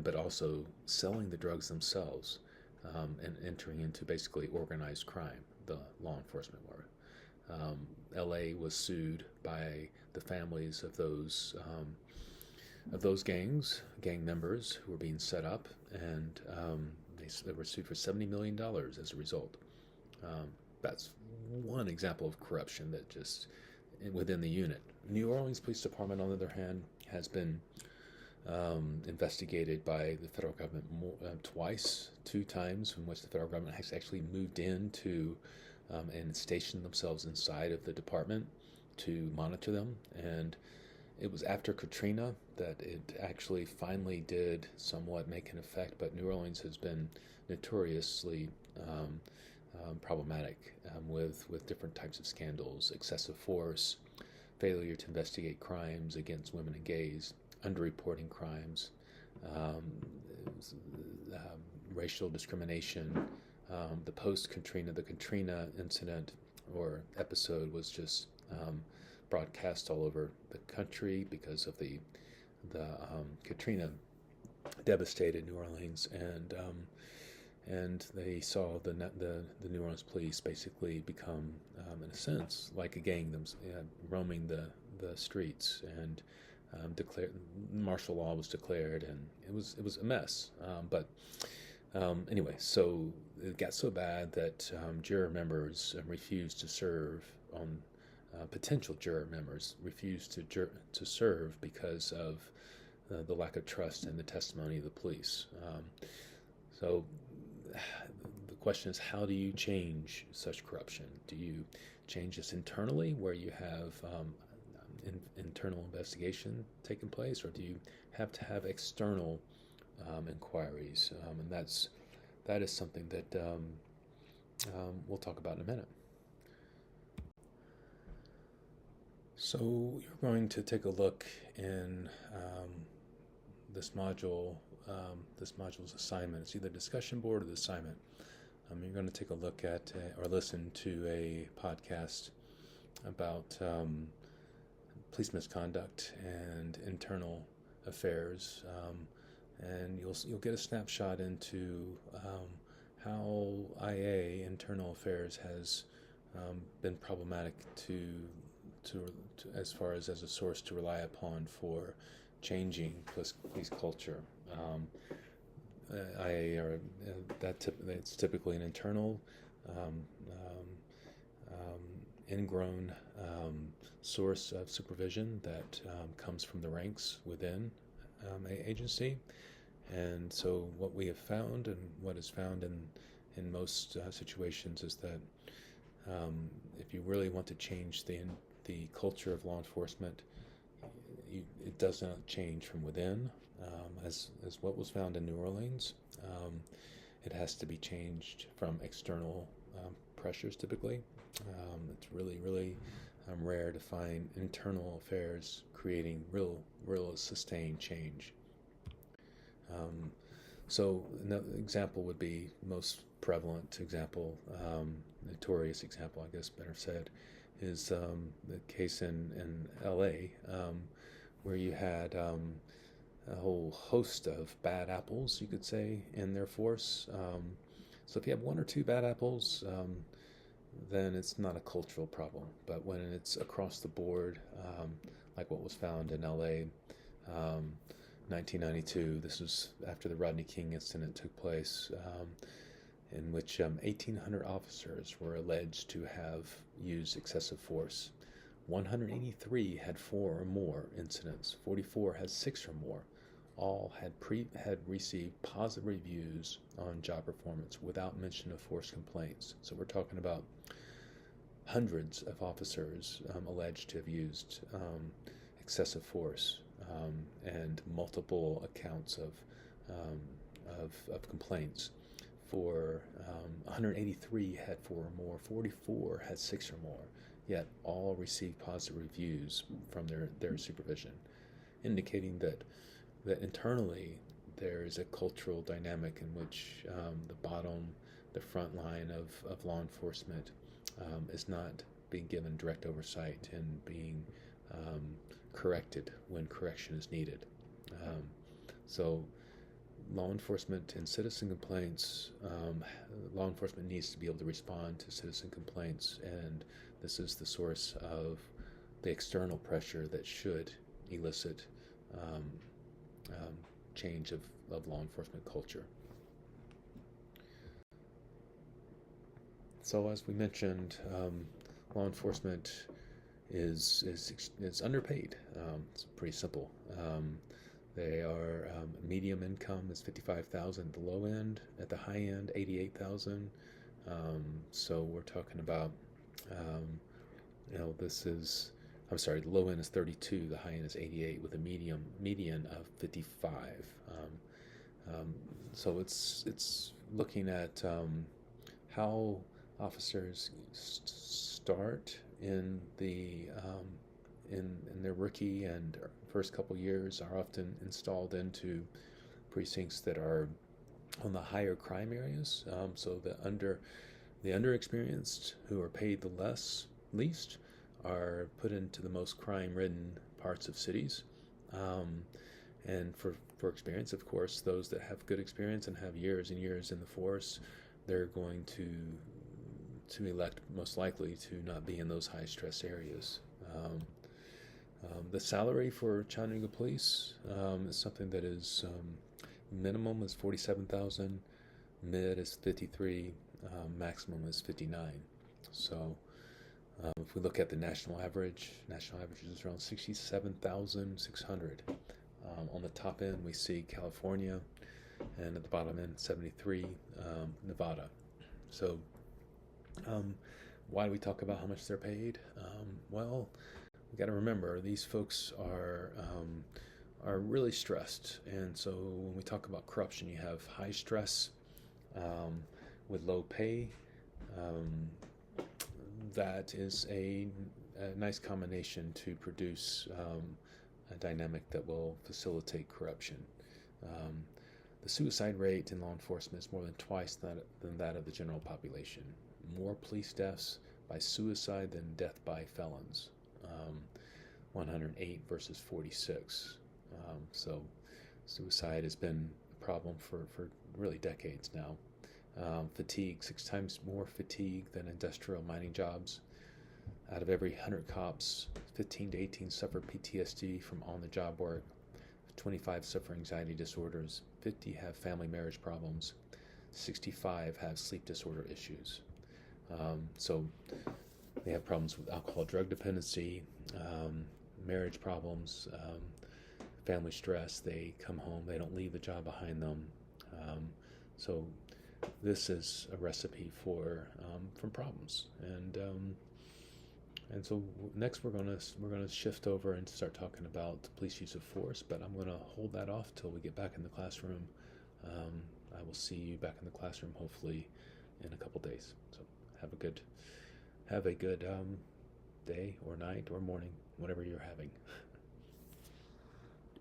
but also selling the drugs themselves and entering into basically organized crime. The law enforcement were. LA was sued by the families of those gang members who were being set up, and they were sued for $70 million as a result. That's one example of corruption that just within the unit. New Orleans Police Department, on the other hand, has been investigated by the federal government two times, in which the federal government has actually moved into and stationed themselves inside of the department to monitor them. And it was after Katrina that it actually finally did somewhat make an effect, but New Orleans has been notoriously problematic with different types of scandals, excessive force, failure to investigate crimes against women and gays, underreporting crimes, racial discrimination. The post-Katrina, the Katrina incident or episode was just broadcast all over the country because of the Katrina devastated New Orleans, and they saw the New Orleans police basically become, in a sense, like a gang, roaming the streets, and declared martial law was declared, and it was a mess. But anyway, so it got so bad that juror members refused to serve on. Potential juror members refused to serve because of the lack of trust in the testimony of the police. So the question is, how do you change such corruption? Do you change this internally, where you have internal investigation taking place, or do you have to have external inquiries? And that is something that we'll talk about in a minute. So you're going to take a look in this module's assignment. It's either discussion board or the assignment. You're going to take a look at or listen to a podcast about police misconduct and internal affairs, and you'll get a snapshot into how IA internal affairs has been problematic to as far as a source to rely upon for changing police culture. IA are it's typically an internal, um, um, ingrown source of supervision that comes from the ranks within a agency. And so what we have found, and what is found in most situations, is that if you really want to change the culture of law enforcement, it does not change from within, as what was found in New Orleans. It has to be changed from external pressures typically. It's really rare to find internal affairs creating real sustained change. So another example would be most prevalent example, notorious example, I guess better said, is the case in LA, where you had a whole host of bad apples, you could say, in their force. So if you have one or two bad apples, then it's not a cultural problem. But when it's across the board, like what was found in LA, 1992, this was after the Rodney King incident took place, in which 1,800 officers were alleged to have used excessive force. 183 had 4 or more incidents. 44 had 6 or more. All had received positive reviews on job performance without mention of force complaints. So we're talking about hundreds of officers alleged to have used excessive force, and multiple accounts of complaints. For 183 had 4 or more, 44 had 6 or more, yet all received positive reviews from their supervision, indicating that internally there is a cultural dynamic in which the front line of law enforcement is not being given direct oversight and being corrected when correction is needed. So law enforcement and citizen complaints, law enforcement needs to be able to respond to citizen complaints, and this is the source of the external pressure that should elicit change of law enforcement culture. So as we mentioned, law enforcement is underpaid. It's pretty simple. They are medium income is $55,000 at the low end. At the high end, $88,000. So we're talking about, this is, I'm sorry, the low end is 32, the high end is 88, with a median of 55. So it's looking at how officers start in their rookie and first couple years, are often installed into precincts that are on the higher crime areas. So the underexperienced, who are paid the least, are put into the most crime-ridden parts of cities. And for experience, of course, those that have good experience and have years and years in the force, they're going to elect most likely to not be in those high stress areas. The salary for Chattanooga Police is something that is minimum is $47,000, mid is $53,000, maximum is $59,000. So if we look at the national average is around $67,600. On the top end, we see California, and at the bottom end, 73, Nevada. So why do we talk about how much they're paid? Well, we got to remember these folks are really stressed, and so when we talk about corruption, you have high stress with low pay. That is a nice combination to produce a dynamic that will facilitate corruption. The suicide rate in law enforcement is more than twice than that of the general population. More police deaths by suicide than death by felons. 108 versus 46. So suicide has been a problem for really decades now. Fatigue, 6 times more fatigue than industrial mining jobs. Out of every 100 cops, 15 to 18 suffer PTSD from on-the-job work. 25 suffer anxiety disorders. 50 have family marriage problems. 65 have sleep disorder issues. So they have problems with alcohol, drug dependency, marriage problems, family stress. They come home, they don't leave the job behind them. So this is a recipe for problems. And so next we're gonna shift over and start talking about the police use of force. But I'm gonna hold that off till we get back in the classroom. I will see you back in the classroom hopefully in a couple days. So have a good day or night or morning, whatever you're having.